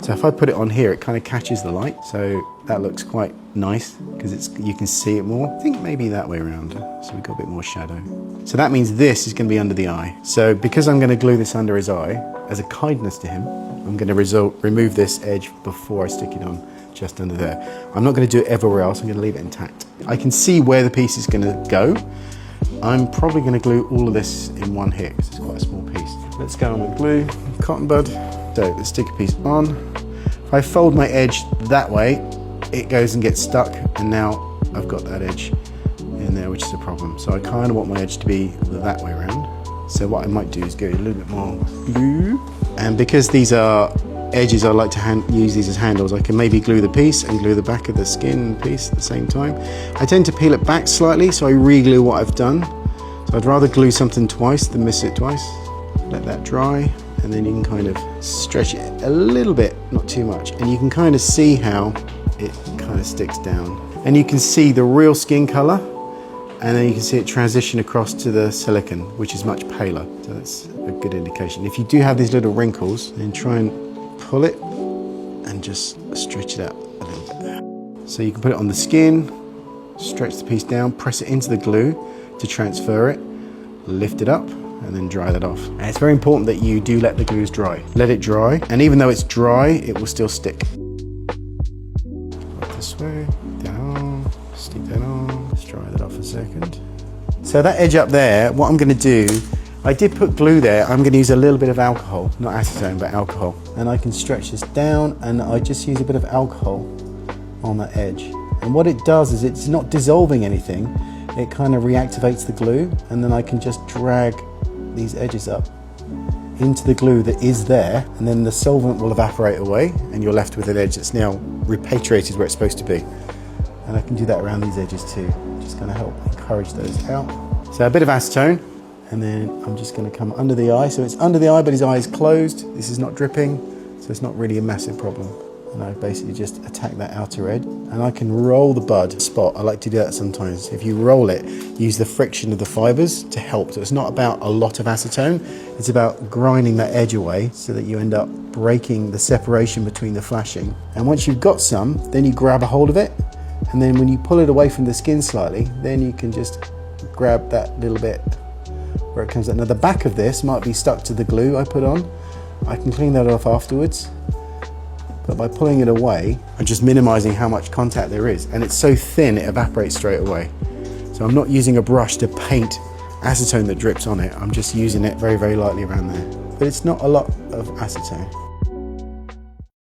So if I put it on here, it kind of catches the light. So that looks quite nice because you can see it more. I think maybe that way around. So we've got a bit more shadow. So that means this is going to be under the eye. So because I'm going to glue this under his eye, as a kindness to him, I'm going to remove this edge before I stick it on just under there. I'm not going to do it everywhere else. I'm going to leave it intact. I can see where the piece is going to go. I'm probably going to glue all of this in one hit because it's quite a small piece. Let's go on with glue, cotton bud. So let's stick a piece on. If I fold my edge that way, it goes and gets stuck, and now I've got that edge in there, which is a problem. So I kind of want my edge to be that way around. So what I might do is go a little bit more glue. And because these are edges, I like to use these as handles. I can maybe glue the piece and glue the back of the skin piece at the same time. I tend to peel it back slightly, so I re-glue what I've done. So I'd rather glue something twice than miss it twice. Let that dry, and then you can kind of stretch it a little bit, not too much. And you can kind of see how it kind of sticks down. And you can see the real skin color, and then you can see it transition across to the silicone, which is much paler. So that's a good indication. If you do have these little wrinkles, then try and pull it and just stretch it out a little bit. So you can put it on the skin, stretch the piece down, press it into the glue to transfer it, lift it up, and then dry that off. And it's very important that you do let the glues dry. Let it dry, and even though it's dry, it will still stick. This way, down, stick that on, let's dry that off a second. So that edge up there, what I'm gonna do, I did put glue there. I'm gonna use a little bit of alcohol, not acetone, but alcohol. And I can stretch this down, and I just use a bit of alcohol on that edge. And what it does is it's not dissolving anything. It kind of reactivates the glue, and then I can just drag these edges up into the glue that is there, and then the solvent will evaporate away, and you're left with an edge that's now repatriated where it's supposed to be. And I can do that around these edges too. Just gonna help encourage those out. So a bit of acetone, and then I'm just gonna come under the eye. So it's under the eye, but his eye is closed. This is not dripping, so it's not really a massive problem. And I basically just attack that outer edge, and I can roll the bud spot. I like to do that sometimes. If you roll it, use the friction of the fibers to help. So it's not about a lot of acetone, it's about grinding that edge away so that you end up breaking the separation between the flashing. And once you've got some, then you grab a hold of it, and then when you pull it away from the skin slightly, then you can just grab that little bit where it comes out. Now the back of this might be stuck to the glue I put on. I can clean that off afterwards. But by pulling it away, I'm just minimizing how much contact there is. And it's so thin, it evaporates straight away. So I'm not using a brush to paint acetone that drips on it. I'm just using it very, very lightly around there. But it's not a lot of acetone.